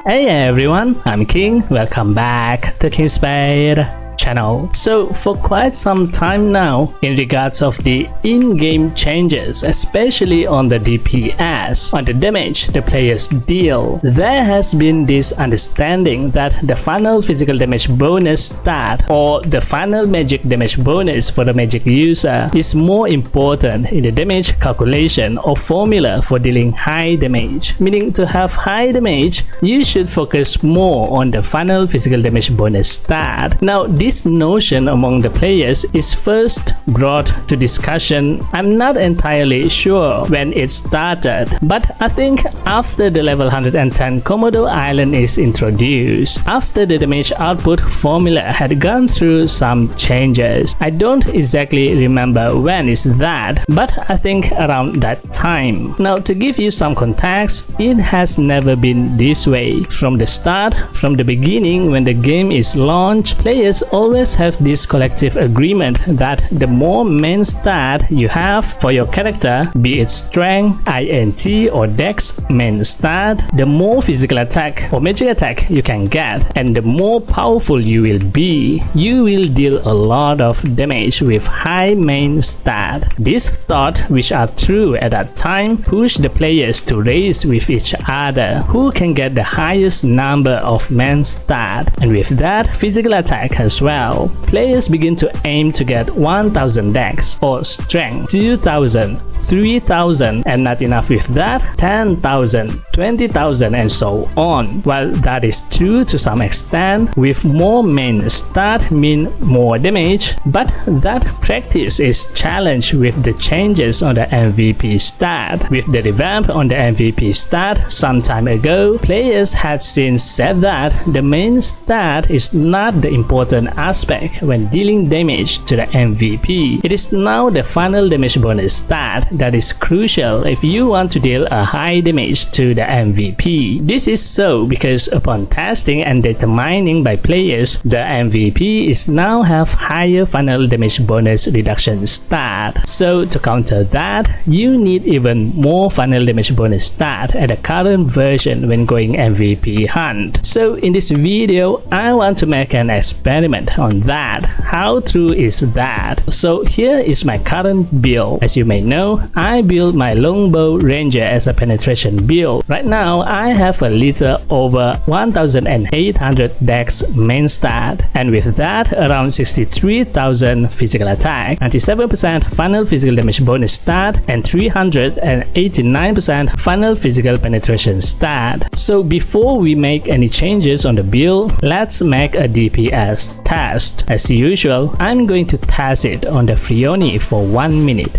Hey everyone, I'm King. Welcome back to Kingspade channel. So for quite some time now, in regards of the in-game changes, especially on the DPS, on the damage the players deal, there has been this understanding that the final physical damage bonus stat or the final magic damage bonus for the magic user is more important in the damage calculation or formula for dealing high damage. Meaning, to have high damage, you should focus more on the final physical damage bonus stat. Now this notion among the players is first brought to discussion. I'm not entirely sure when it started, but I think after the level 110 Komodo Island is introduced, after the damage output formula had gone through some changes. I don't exactly remember when is that, but I think around that time. Now to give you some context, it has never been this way. From the start, from the beginning, when the game is launched, players always have this collective agreement that the more main stat you have for your character, be it strength, INT or dex main stat, the more physical attack or magic attack you can get, and the more powerful you will be. You will deal a lot of damage with high main stat. This thought, which are true at that time, pushed the players to race with each other who can get the highest number of main stat, and with that physical attack as well. Players begin to aim to get 1000 dex or strength, 2000, 3000, and not enough with that, 10,000, 20,000, and so on. While that is true to some extent, with more main stat mean more damage, but that practice is challenged with the changes on the MVP stat. With the revamp on the MVP stat some time ago, players had since said that the main stat is not the important aspect when dealing damage to the MVP. It is now the final damage bonus stat that is crucial if you want to deal a high damage to the MVP. This is so because upon testing and determining by players, the MVP is now have higher final damage bonus reduction stat. So to counter that, you need even more final damage bonus stat at the current version when going MVP hunt. So in this video, I want to make an experiment on that. How true is that? So here is my current build. As you may know, I built my longbow ranger as a penetration build. Right now I have a little over 1800 dex main stat, and with that around 63,000 physical attack, 97% final physical damage bonus stat, and 389% final physical penetration stat. So before we make any changes on the build, let's make a DPS test. As usual, I'm going to test it on the Frioni for 1 minute.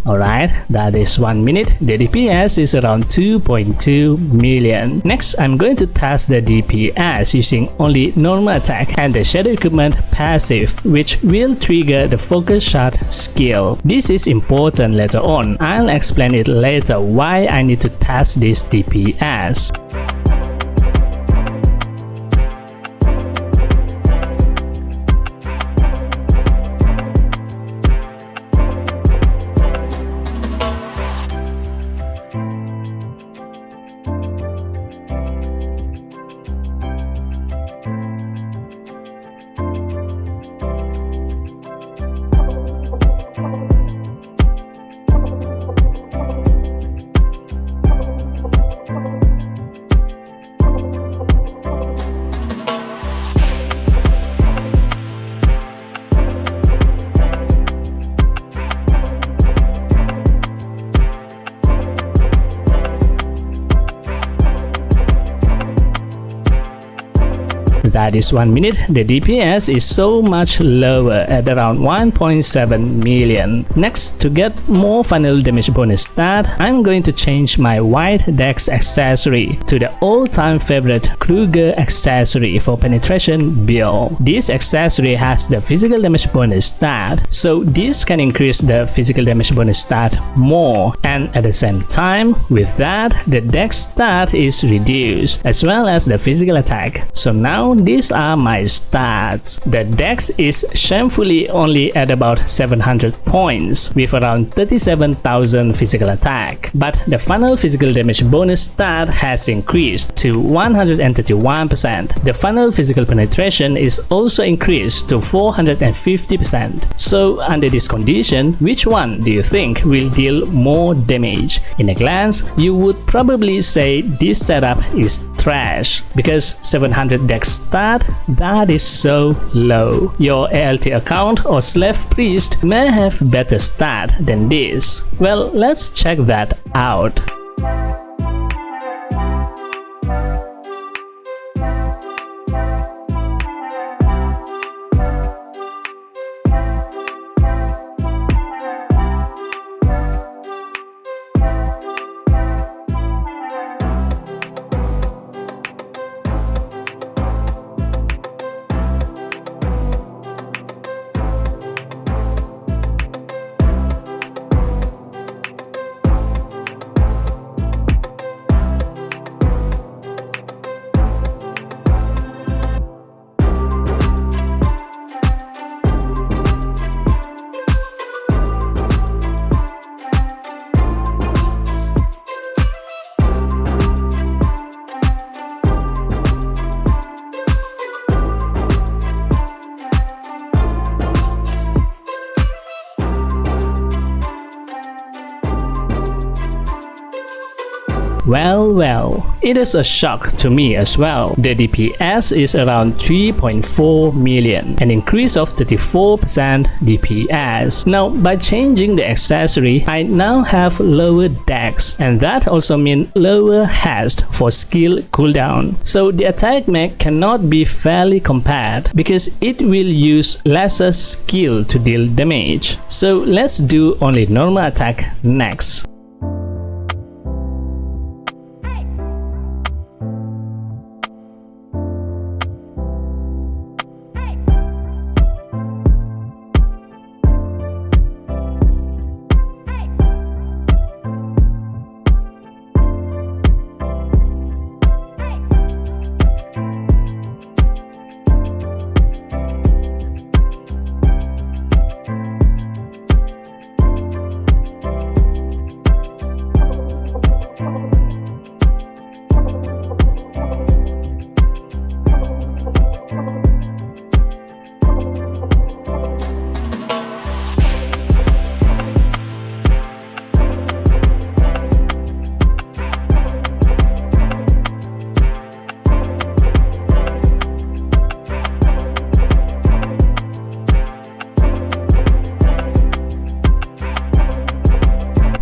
Alright, that is 1 minute. The DPS is around 2.2 million. Next, I'm going to test the DPS using only normal attack and the shadow equipment passive, which will trigger the focus shot skill. This is important later on. I'll explain it later why I need to test this DPS. That is 1 minute. The DPS is so much lower at around 1.7 million. Next, to get more final damage bonus stat, I'm going to change my white dex accessory to the all-time favorite Kruger accessory for penetration build. This accessory has the physical damage bonus stat, so this can increase the physical damage bonus stat more, and at the same time with that the dex stat is reduced as well as the physical attack. So now these are my stats. The dex is shamefully only at about 700 points with around 37,000 physical attack, but the final physical damage bonus stat has increased to 131%. The final physical penetration is also increased to 450%. So under this condition, which one do you think will deal more damage? In a glance, you would probably say this setup is trash because 700 dex stat, that is so low. Your ALT account or slave priest may have better stat than this. Well, let's check that out. Well, it is a shock to me as well. The DPS is around 3.4 million, an increase of 34% DPS. Now, by changing the accessory, I now have lower dex, and that also means lower haste for skill cooldown. So the attack mech cannot be fairly compared because it will use lesser skill to deal damage. So let's do only normal attack next.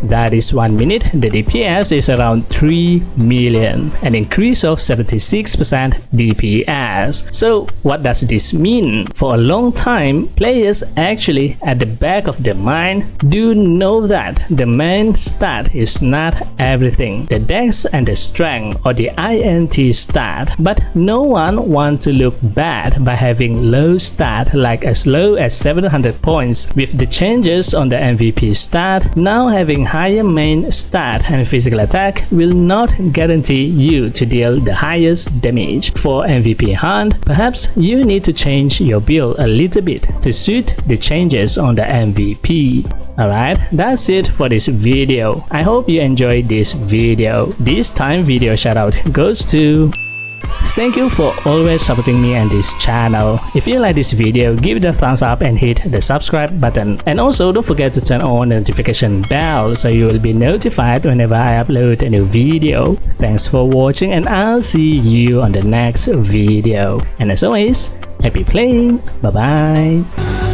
That is 1 minute. The DPS is around 3 million, an increase of 76% DPS. So what does this mean? For a long time, players actually at the back of their mind do know that the main stat is not everything, the dex and the strength or the INT stat, but no one wants to look bad by having low stat like as low as 700 points. With the changes on the MVP stat, now having higher main stat and physical attack will not guarantee you to deal the highest damage. For MVP hunt, perhaps you need to change your build a little bit to suit the changes on the MVP. Alright, that's it for this video. I hope you enjoyed this video. This time video shoutout goes to... Thank you for always supporting me and this channel. If you like this video, give it a thumbs up and hit the subscribe button. And also don't forget to turn on the notification bell so you will be notified whenever I upload a new video. Thanks for watching and I'll see you on the next video. And as always, happy playing. Bye bye.